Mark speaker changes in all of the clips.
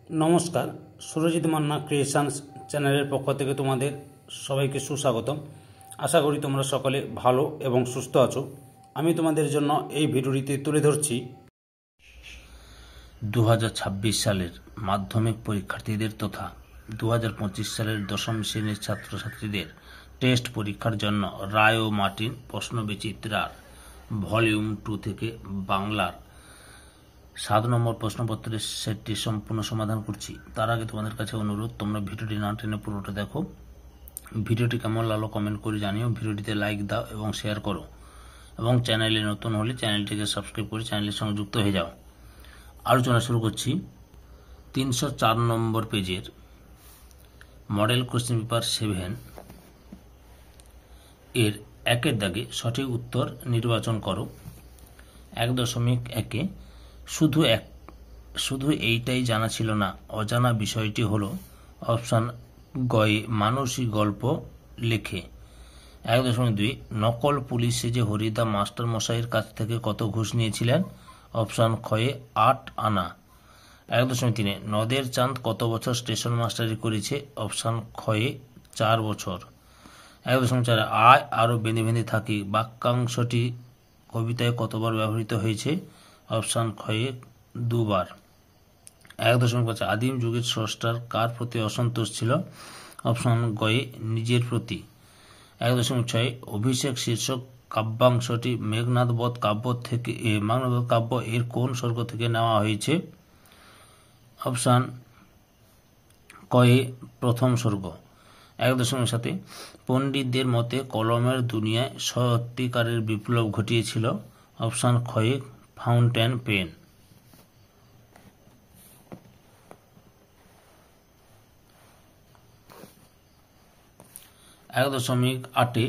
Speaker 1: নমস্কার, সুরজিৎ মান্না ক্রিয়েশনস চ্যানেলের পক্ষ থেকে তোমাদের সবাইকে সুস্বাগতম। আশা করি তোমরা সকলে ভালো এবং সুস্থ আছো। আমি তোমাদের জন্য এই ভিডিওটিতে তুলে ধরছি
Speaker 2: 2026 সালের মাধ্যমিক পরীক্ষার্থীদের তথা 2025 সালের দশম শ্রেণীর ছাত্রছাত্রীদের টেস্ট পরীক্ষার জন্য রায় ও মার্টিন প্রশ্নবিচিত্রার ভলিউম 2 থেকে বাংলার 7 নম্বর প্রশ্নপত্রের সেটটি সম্পূর্ণ সমাধান করছি। তার আগে তোমাদের কাছে অনুরোধ, তোমরা ভিডিওটি না টেনে পুরোটা দেখো। ভিডিওটি কেমন লাগলো কমেন্ট করে জানিও, ভিডিওটিতে লাইক দাও এবং শেয়ার করো, এবং চ্যানেলে নতুন হলে চ্যানেলটিকে সাবস্ক্রাইব করে চ্যানেলের সঙ্গে যুক্ত হয়ে যাও। আলোচনা শুরু করছি। 304 নম্বর পেজের মডেল কোশ্চেন পেপার 7 এর 1-এর দাগে সঠিক উত্তর নির্বাচন করো। 1.1 শুধু এইটাই জানা ছিল না, অজানা বিষয়টি হলো অপশান গয়ে মানুষই গল্প লেখে। 1.2 নকল পুলিশ সেজে হরিদা মাস্টার মশাইয়ের কাছ থেকে কত ঘুষ নিয়েছিলেন? অপশান খয়ে 8 আনা। 1.3 নদের চাঁদ কত বছর স্টেশন মাস্টারি করেছে? অপশান খয়ে 4 বছর। 1.4 আয় আরও বেঁধে বেঁধে থাকি বাক্যাংশটি কবিতায় কতবার ব্যবহৃত হয়েছে? অপশান খয়ে 2 বার। 1.5 আদিম যুগের স্রষ্টার কার প্রতি অসন্তোষ ছিল? অপশান গয়ে নিজের প্রতি। 1.6 অভিষেক শীর্ষক কাব্যাংশটি মেঘনাদ বধ কাব্য এর কোন স্বর্গ থেকে নেওয়া হয়েছে? অপশান কয়ে প্রথম স্বর্গ। 1.7 পণ্ডিতদের মতে কলমের দুনিয়ায় সত্যিকারের বিপ্লব ঘটিয়েছিল? অপশান খয়ে ফাউন্টেন পেন। 1.8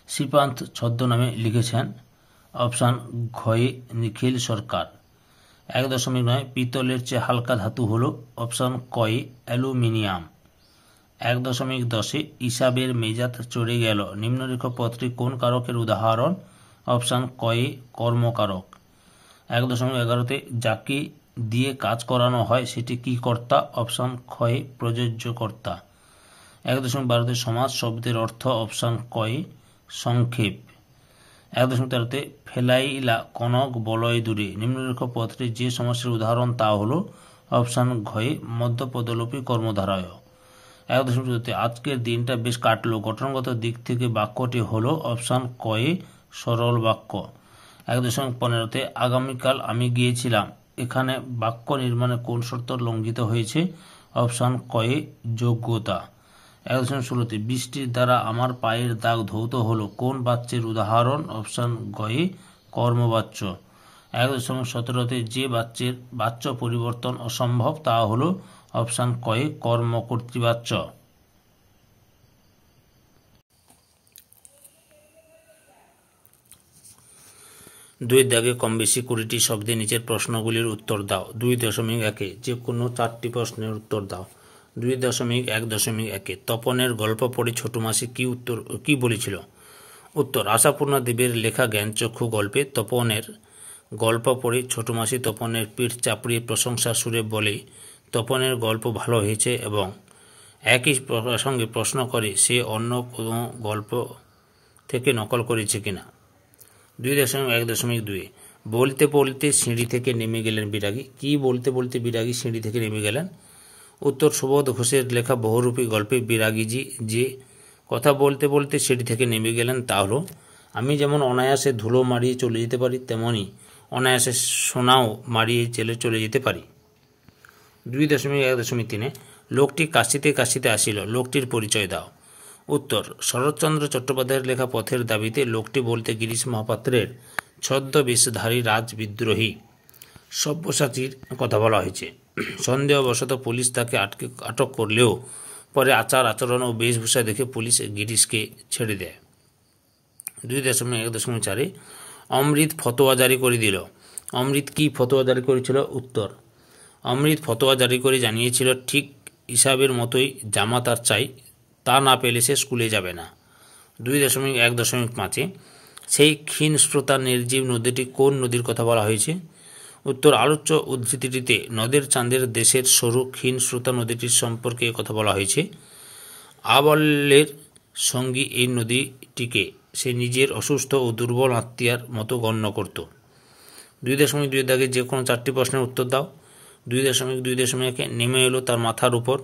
Speaker 2: শ্রীপান্থ ছদ্মনামে লিখেছেন? অপশান ঘয়ে নিখিল সরকার। 1.9 পিতলের চেয়ে হালকা ধাতু হলো? অপশান কয়ে অ্যালুমিনিয়াম। 1.10 ইসাবের মেজাজ চড়ে গেল নিম্নলিখিত পদটি কোন কারকের উদাহরণ? অপশান কয়ে কর্মকারক। 1.11 যাকে দিয়ে কাজ করানো হয় সেটি কি কর্তা? অপশান খয়ে প্রযোজ্য কর্তা। 1.12 সমাজ শব্দের অর্থ? অপশান কয়ে সংক্ষেপ। 1.13 ফেলাইলা কনক বলয় দূরে নিম্নলিখিত পদটি যে সমস্যার উদাহরণ তা হলো? অপশান ঘয়ে মধ্যপদলোপী কর্মধারয়। 1.14 আজকের দিনটা বেশ কাটলো গঠনগত দিক থেকে বাক্যটি হলো? অপশান কয়ে সরল বাক্য। 1.15 আগামীকাল আমি গিয়েছিলাম এখানে বাক্য নির্মাণে কোন শর্ত লঙ্ঘিত হয়েছে? অপশান কয়ে যোগ্যতা। 1.16 বৃষ্টির দ্বারা আমার পায়ের দাগ ধৌত হলো কোন বাচ্যের উদাহরণ? অপশান গয়ে কর্মবাচ্য। 1.17 যে বাচ্য পরিবর্তন অসম্ভব তা হলো? অপশান কয়ে কর্মকর্তৃবাচ্য। 2-এর দাগে কম বেশি 20টি শব্দে নিচের প্রশ্নগুলির উত্তর দাও। 2.1 যে কোনো 4টি প্রশ্নের উত্তর দাও। 2.1 তপনের গল্প পড়ে ছোট মাসি কি বলেছিল? উত্তর আশাপূর্ণা দেবের লেখা জ্ঞানচক্ষু গল্পে তপনের গল্প পড়ে ছোট মাসি তপনের পিঠ চাপড়িয়ে প্রশংসা সুরে বলে তপনের গল্প ভালো হয়েছে এবং একই সঙ্গে প্রশ্ন করে সে অন্য কোনো গল্প থেকে নকল করেছে কিনা। 2.1.2 বলতে বলতে সিঁড়ি থেকে নেমে গেলেন বিরাগী। কি বলতে বলতে বিরাগী সিঁড়ি থেকে নেমে গেলেন? উত্তর সুবোধ ঘোষের লেখা বহুরূপী গল্পে বিরাগীজি যে কথা বলতে বলতে সিঁড়ি থেকে নেমে গেলেন তা হলো আমি যেমন অনায়াসে ধুলো মারিয়ে চলে যেতে পারি তেমনি অনায়াসে সোনাও মারিয়ে চলে যেতে পারি। 2.1.3 লোকটি কাশিতে কাশিতে আসিল, লোকটির পরিচয় দাও। উত্তর শরৎচন্দ্র চট্টোপাধ্যায়ের লেখা পথের দাবিতে লোকটি বলতে গিরিশ মহাপাত্রের ছদ্মবেশধারী রাজবিদ্রোহী সব্যসাচীর কথা বলা হয়েছে। সন্দেহবশত পুলিশ তাকে আটক করলেও পরে আচার আচরণ ও বেশভূষা দেখে পুলিশ গিরিশকে ছেড়ে দেয়। 2.1.4 অমৃত ফতোয়া জারি করে দিল। অমৃত কি ফতোয়া জারি করেছিল? উত্তর অমৃত ফতোয়া জারি করে জানিয়েছিল ঠিক হিসাবের মতোই জামা তার চাই, তা না পেলে সে স্কুলে যাবে না। 2.1.5 সেই ক্ষীণ স্রোতা নির্জীব নদীটি কোন নদীর কথা বলা হয়েছে? উত্তর, আলোচ্য উদ্ধৃতিটিতে নদের চাঁদের দেশের সরু ক্ষীণ শ্রোতা নদীটির সম্পর্কে কথা বলা হয়েছে। আবলের সঙ্গী এই নদীটিকে সে নিজের অসুস্থ ও দুর্বল আত্মীয়ার মতো গণ্য করত। 2.2 দাগে যে কোনো 4টি প্রশ্নের উত্তর দাও। 2.2.1 নেমে এলো তার মাথার উপর।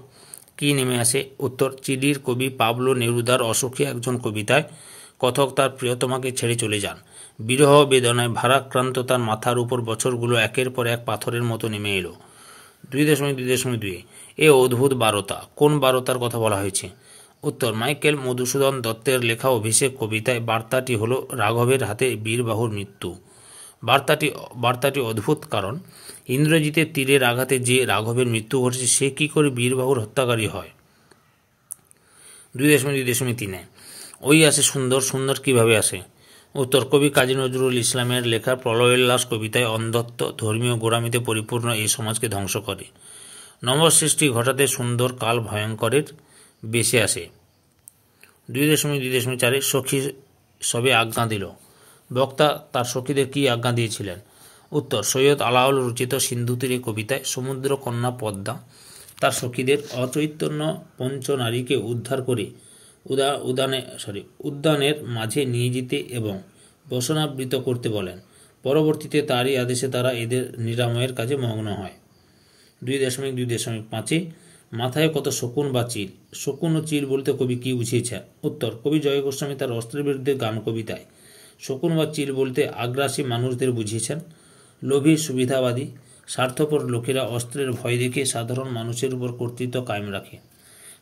Speaker 2: কি নেমে আসে? উত্তর, চিলির কবি পাবলো নেরুদার অসুখী একজন কবিতায় কথক তার প্রিয়তমাকে ছেড়ে চলে যান। বিরহ বেদনায় ভারাক্রান্ত তার মাথার উপর বছরগুলো একের পর এক পাথরের মতো নেমে এলো। 2.2.2 এ অদ্ভুত বারতা। কোন বারতার কথা বলা হয়েছে? উত্তর, মাইকেল মধুসূদন দত্তের লেখা অভিষেক কবিতায় বার্তাটি হলো রাঘবের হাতে বীরবাহুর মৃত্যু। বার্তাটি অদ্ভুত, কারণ ইন্দ্রজিতের তীরের আঘাতে যে রাঘবের মৃত্যু ঘটেছে সে কি করে বীরবাহুর হত্যাকারী হয়? 2.2.3 ওই আসে সুন্দর, সুন্দর কিভাবে আসে? উত্তর, কবি কাজী নজরুল ইসলামের লেখা প্রলয়োল্লাস কবিতায় অন্ধত্ব ধর্মীয় গোঁড়ামিতে পরিপূর্ণ এই সমাজকে ধ্বংস করে। নবসৃষ্টি ঘটাতে সুন্দর কাল ভয়ঙ্করের বেশে আসে। 2.2.4 সখী সবে আজ্ঞা দিল। বক্তা তার সখীদের কি আজ্ঞা দিয়েছিলেন? উত্তর, সৈয়দ আলাওল রচিত সিন্ধু তীরে কবিতায় সমুদ্র কন্যা পদ্মা তার সখীদের অচৈতন্য পঞ্চনারীকে উদ্ধার করে উদ্যানের মাঝে নিয়ে যেতে এবং বসনাবৃত করতে বলেন। পরবর্তীতে তারই আদেশে তারা এদের নিরাময়ের কাজে মগ্ন হয়। 2.2.5 মাথায় কত শকুন বা চিল। শকুন ও চিল বলতে কবি কি বুঝিয়েছেন? উত্তর, কবি জয় গোস্বামী তার অস্ত্রের বিরুদ্ধে গান কবিতায় শকুন বা চিল বলতে আগ্রাসী মানুষদের বুঝিয়েছেন। লোভী, সুবিধাবাদী, স্বার্থপর লোকেরা অস্ত্রের ভয় দেখে সাধারণ মানুষের উপর কর্তৃত্ব কায়েম রাখে।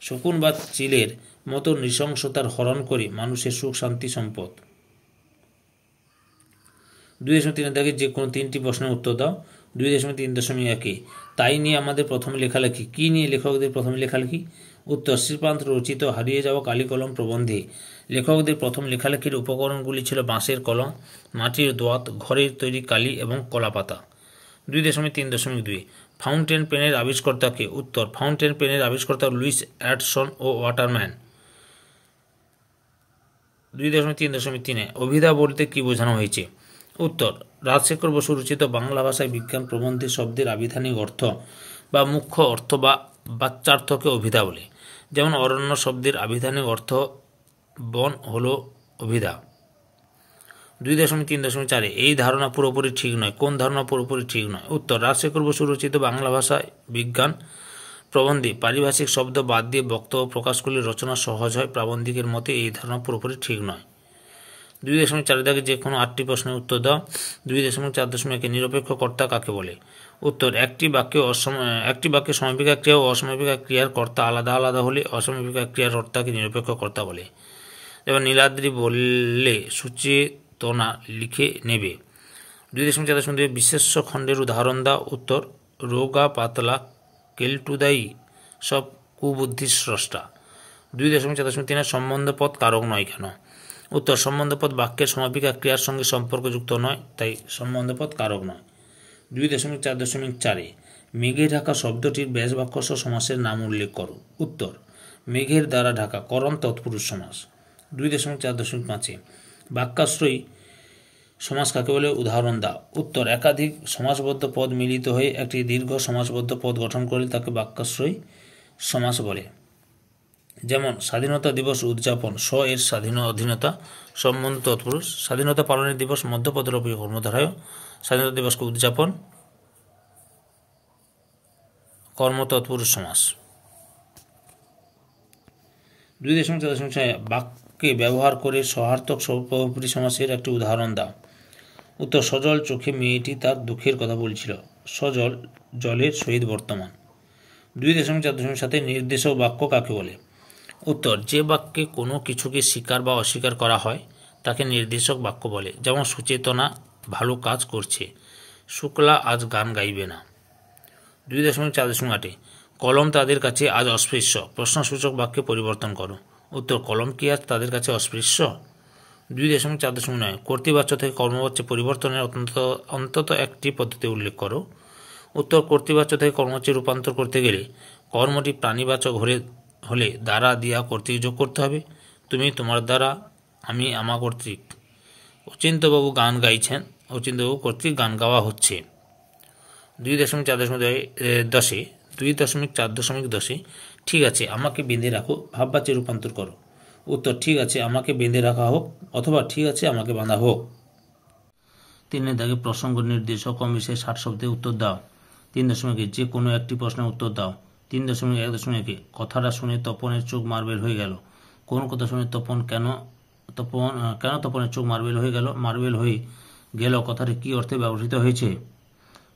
Speaker 2: শকুন বা চিলের মতো নৃশংসতার হরণ করে মানুষের সুখ শান্তি সম্পদ। 2.3 দাগে যে কোনো 3টি প্রশ্নের উত্তর দাও। 2.3.1 তাই নিয়ে আমাদের প্রথম লেখালেখি। কি নিয়ে লেখকদের প্রথম লেখালেখি? উত্তর, শ্রীপান্ত রচিত হারিয়ে যাওয়া কালি কলম প্রবন্ধে লেখকদের প্রথম লেখালেখির উপকরণগুলি ছিল বাঁশের কলম, মাটির দোয়াত, ঘরের তৈরি কালি এবং কলাপাতা। 2.3.2 ফাউন্টেন পেনের আবিষ্কর্তাকে? উত্তর, ফাউন্টেন পেনের আবিষ্কর্তা লুইস অ্যাডসন ও ওয়াটারম্যান। 2.3.3 অভিধা বলতে কি বোঝানো হয়েছে? উত্তর, রাজশেখর বসু রচিত বাংলা ভাষায় বিজ্ঞান প্রবন্ধে শব্দের আবিধানিক অর্থ বা মুখ্য অর্থ বা বাচ্যার্থকে অভিধা বলে। যেমন অরণ্য শব্দের আবিধানিক অর্থ বন হলো অভিধা। 2.3.4 এই ধারণা পুরোপুরি ঠিক নয়। কোন ধারণা পুরোপুরি ঠিক নয়? উত্তর, রাজশেখর বসু রচিত বাংলা ভাষায় বিজ্ঞান প্রবন্ধে পারিভাষিক শব্দ বাদ দিয়ে বক্তব্য প্রকাশ করলে রচনা সহজ হয়। প্রাবন্ধিকের মতে এই ধারণা পুরোপুরি ঠিক নয়। 2.4 দাগে যে কোনো 8টি প্রশ্নের উত্তর দাও। 2.4.1 নিরপেক্ষ কর্তা কাকে বলে? উত্তর, একটি বাক্যে সমাপিকা ক্রিয়া ও অসমাপিকা ক্রিয়ার কর্তা আলাদা আলাদা হলে অসমাপিকা ক্রিয়ার কর্তাকে নিরপেক্ষ কর্তা বলে। যেমন নীলাদ্রি বললে সুচেতনা লিখে নেবে। 2.4.2 বিশেষ্য খণ্ডের উদাহরণ দাও। উত্তর, রোগা পাতলা কেলটুদাই সব কুবুদ্ধির স্রষ্টা। 2.4.3 সম্বন্ধপদ কারক নয় কেন? উত্তর, সম্বন্ধপদ বাক্যের সমাপিকা ক্রিয়ার সঙ্গে সম্পর্কযুক্ত নয়, তাই সম্বন্ধপদ কারক নয়। 2.4.4 মেঘে ঢাকা শব্দটির ব্যাসবাক্য সহ সমাসের নাম উল্লেখ করো। উত্তর, মেঘের দ্বারা ঢাকা করণ তৎপুরুষ সমাস। 2.4.5 বাক্যাশ্রয়ী সমাস কাকে বলে? উদাহরণ দাও। উত্তর, একাধিক সমাসবদ্ধ পদ মিলিত হয়ে একটি দীর্ঘ সমাসবদ্ধ পদ গঠন করলে তাকে বাক্যাশ্রয়ী সমাস বলে। যেমন স্বাধীনতা দিবস উদযাপন, স এর অধীনতা সম্বন্ধ তৎপুরুষ। স্বাধীনতা পালনের দিবস মধ্যপদের উপর কর্মধারয়। স্বাধীনতা দিবসকে উদযাপন কর্ম তৎপুরুষ সমাস। 2.4.6 বাক্যে ব্যবহার করে সহার্থক বহুব্রীহি সমাসের একটি উদাহরণ দাও। উত্তর, সজল চোখে মেয়েটি তার দুঃখের কথা বলছিল। সজল জলের সহিত বর্তমান। 2.4.7 নির্দেশক বাক্য কাকে বলে? উত্তর, যে বাক্যে কোনো কিছুকে স্বীকার বা অস্বীকার করা হয় তাকে নির্দেশক বাক্য বলে। যেমন সুচেতনা ভালো কাজ করছে, শুক্লা আজ গান গাইবে না। 2.4.8 কলম তাদের কাছে আজ অস্পৃশ্য। প্রশ্নসূচক বাক্যে পরিবর্তন করো। উত্তর, কলম কি আজ তাদের কাছে অস্পৃশ্য? 2.4.9 কর্তৃবাচ্য থেকে কর্মবাচ্যে পরিবর্তনের অন্তত একটি পদ্ধতি উল্লেখ করো। উত্তর, কর্তৃবাচ্য থেকে কর্মবাচ্যে রূপান্তর করতে গেলে কর্মটি প্রাণীবাচক হলে দ্বারা দিয়া কর্তৃক যোগ করতে হবে। তুমি তোমার দ্বারা, আমি আমা কর্তৃক। অচিন্ত্যবাবু গান গাইছেন, অচিন্ত্যবাবু কর্তৃক গান গাওয়া হচ্ছে। 2.4.10 2.4.10 ঠিক আছে আমাকে বেঁধে রাখো ভাববাচ্যে রূপান্তর করো। উত্তর ঠিক আছে আমাকে বেঁধে রাখা হোক অথবা ঠিক আছে আমাকে বাঁধা হোক। 3 দাগে প্রসঙ্গ নির্দেশক কম বেশি 60 শব্দে উত্তর দাও। 3.1 যে কোনো একটি প্রশ্নের উত্তর দাও। 3.1 কথাটা শুনে তপনের চোখ মার্বেল হয়ে গেল। কোন কথা শুনে কেন তপনের চোখ মার্বেল হয়ে গেল? মার্বেল হয়ে গেল কথাটি কি অর্থে ব্যবহৃত হয়েছে?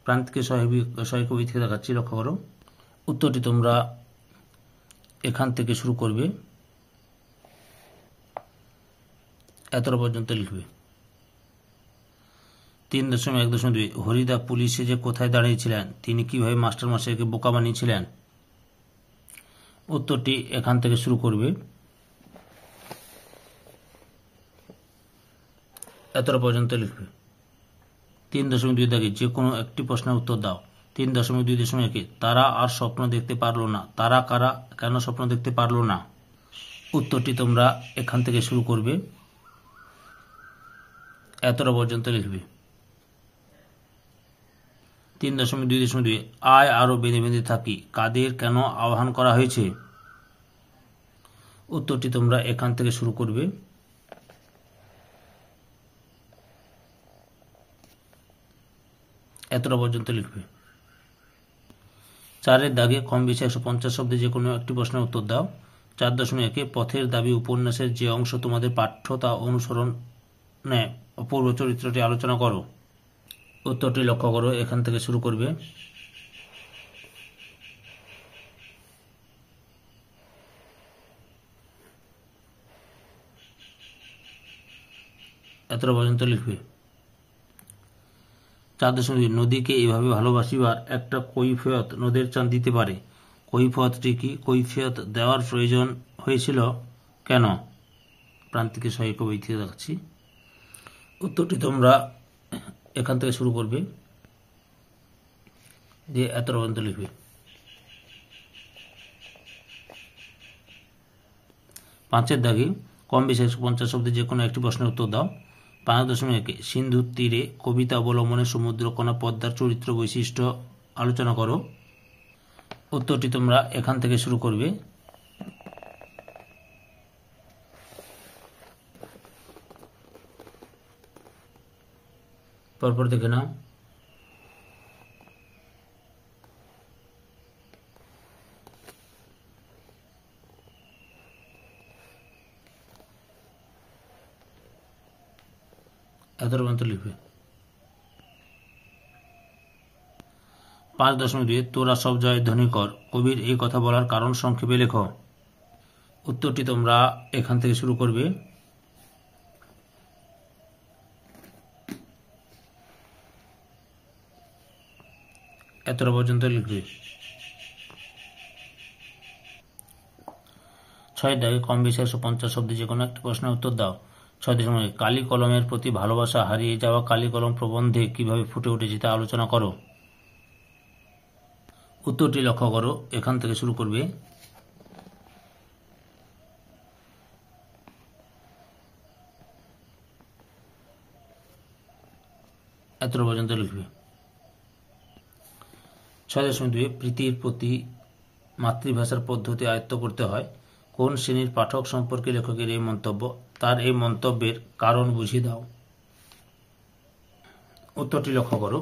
Speaker 2: প্রান্তিকে সহায়ক বই থেকে দেখাচ্ছি, লক্ষ্য করো। উত্তরটি তোমরা এখান থেকে শুরু করবে, এতটা পর্যন্ত লিখবে। 3.1.2 হরিদা পুলিশে যে কোথায় দাঁড়িয়েছিলেন তিনি কিভাবে মাস্টারমশাইকে বোকা বানিয়েছিলেন? উত্তরটি এখান থেকে শুরু করবে, এতটা পর্যন্ত লিখবে। 3.2 দাগে যে কোনো একটি প্রশ্নের উত্তর দাও। 3.2.1 তারা আর স্বপ্ন দেখতে পারলো না। তারা কারা, কেন স্বপ্ন দেখতে পারলো না? উত্তরটি তোমরা এখান থেকে শুরু করবে, এতটা পর্যন্ত লিখবে। 3.2.2 আয় আরো বেঁধে বেঁধে থাকি কাদের কেন আহ্বান করা হয়েছে? উত্তরটি তোমরা এখান থেকে শুরু করবে, এতটা পর্যন্ত লিখবে। 4 দাগে কম বেশি 150 শব্দে যে কোনো একটি প্রশ্নের উত্তর দাও। 4.1 পথের দাবি উপন্যাসের যে অংশ তোমাদের পাঠ্য তা অনুসরণে অপূর্ব চরিত্রটি আলোচনা করো। উত্তরটি লক্ষ্য করো, এখান থেকে শুরু করবে, এতটা পর্যন্ত লিখবে। 4.2 নদীকে এভাবে ভালোবাসিবার একটা কৈফিয়ত নদের চাঁদ দিতে পারে। কৈফিয়তটি কি? কৈফিয়ত দেওয়ার প্রয়োজন হয়েছিল কেন? প্রান্তিকে সহায়ক বই থেকে দেখাচ্ছি। উত্তরটি তোমরা এখান থেকে শুরু করবে, দিয়ে এতটা পর্যন্ত লিখবে। 5 দাগে কম বেশি 150 শব্দে যে কোনো একটি প্রশ্নের উত্তর দাও। 5.1 সিন্ধুর তীরে কবিতা অবলম্বনে সমুদ্রকোনা পদ্মার চরিত্র বৈশিষ্ট্য আলোচনা করো। উত্তরটি তোমরা এখান থেকে শুরু করবে, পরপর দেখে নাও। এতটা পর্যন্ত লিখবে। 5.2 তোরা সব জয় ধ্বনি কর কবির এই কথা বলার কারণ সংক্ষেপে লেখো। উত্তরটি তোমরা এখান থেকে শুরু করবে, এতটা পর্যন্ত লিখবে। 6 দাগে কম বেশি 150 শব্দে যে কোনো একটা প্রশ্নের উত্তর দাও। 6.1 কালি কলমের প্রতি ভালোবাসা হারিয়ে যাওয়া কালি কলম প্রবন্ধে কিভাবে ফুটে উঠেছে তা আলোচনা করো। উত্তরটি লক্ষ্য করো, এখান থেকে শুরু করবে, এতটা পর্যন্ত লিখবে। 6.2 প্রীতির প্রতি মাতৃভাষার পদ্ধতি আয়ত্ত করতে হয়। কোন শ্রেণীর পাঠক সম্পর্কে লেখকের এই মন্তব্য? তার এই মন্তব্যের কারণ বুঝিয়ে দাও। উত্তরটি লক্ষ্য করো,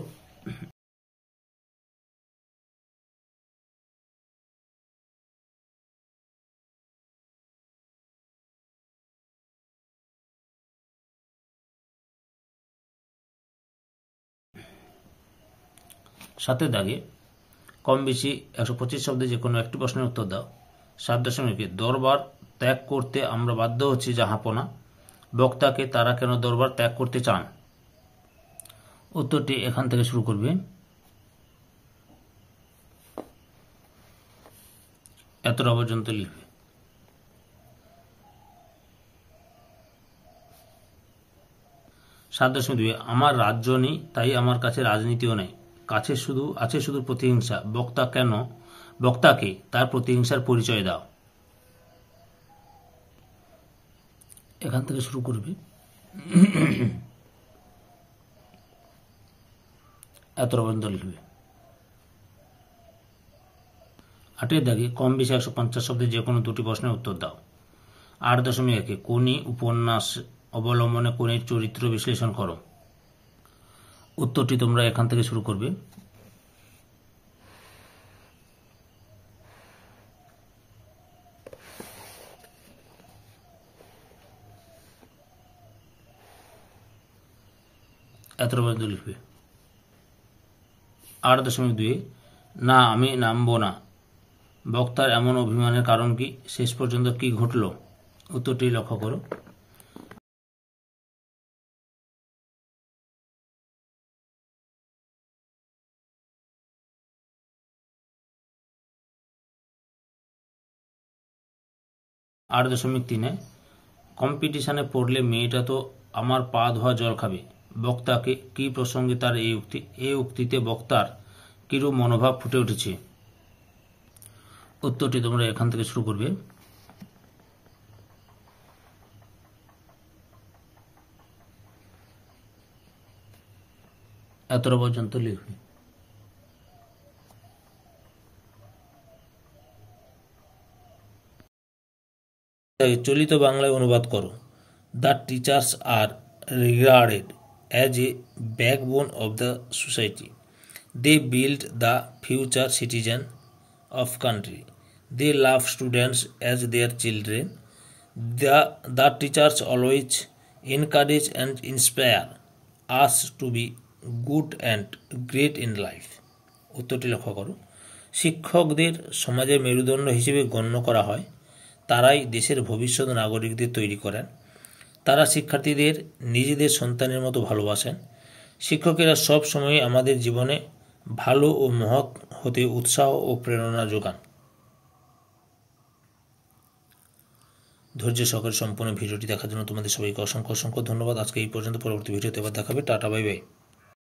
Speaker 2: সাথে দাগে কম বেশি 125 শব্দে যে কোনো একটি প্রশ্নের উত্তর দাও। 7.1 দরবার ত্যাগ করতে আমরা বাধ্য হচ্ছি জাহাপনা বক্তাকে তারা কেন দরবার ত্যাগ করতে চান? উত্তরটি এখান থেকে শুরু করবে, এতটা পর্যন্ত লিখবে। 7.2 আমার রাজ্য নেই তাই আমার কাছে রাজনীতিও নেই, কাছে আছে শুধু প্রতিহিংসা, বক্তাকে তার প্রতিহিংসার পরিচয় দাও। এখান থেকে শুরু করবে, এতটা পর্যন্ত লিখবে। 8 দাগে কম বেশি 150 শব্দের যে কোনো দুটি প্রশ্নের উত্তর দাও। 8.1 কোনি উপন্যাস অবলম্বনে কোনির চরিত্র বিশ্লেষণ করো। উত্তরটি তোমরা এখান থেকে শুরু করবে। এত পর্যন্ত লিখবে। 8.2 না আমি নামবো না, বক্তার এমন অভিমানের কারণ কি, শেষ পর্যন্ত কি ঘটল? উত্তরটি লক্ষ্য করো। আট 8.3 কম্পিটিশনে পড়লে মেয়েটা তো আমার পা ধোয়া জল খাবে, বক্তাকে কি প্রসঙ্গে তার এই উক্তিতে বক্তার কিরূপ মনোভাব ফুটে উঠেছে? উত্তরটি তোমরা এখান থেকে শুরু করবে। এতটা পর্যন্ত লিখবে। চলিত বাংলায় অনুবাদ করো। The teachers are regarded as a backbone of the society. They build the future citizen of country. They love students as their children. The teachers always encourage and inspire us to be good and great in life. উত্তরটি লক্ষ্য করো। শিক্ষকদের সমাজের মেরুদণ্ড হিসেবে গণ্য করা হয়। তারাই দেশের ভবিষ্যৎ নাগরিকদের তৈরি করেন। তারা শিক্ষার্থীদের নিজেদের সন্তানের মতো ভালোবাসেন। শিক্ষকেরা সব সময় আমাদের জীবনে ভালো ও মহৎ হতে উৎসাহ ও প্রেরণা যোগান। ধৈর্য সহকারে সম্পূর্ণ ভিডিওটি দেখার জন্য তোমাদের সবাইকে অসংখ্য ধন্যবাদ। আজকে এই পর্যন্ত, পরবর্তী ভিডিওতে আবার দেখাবে। Tata, bye bye.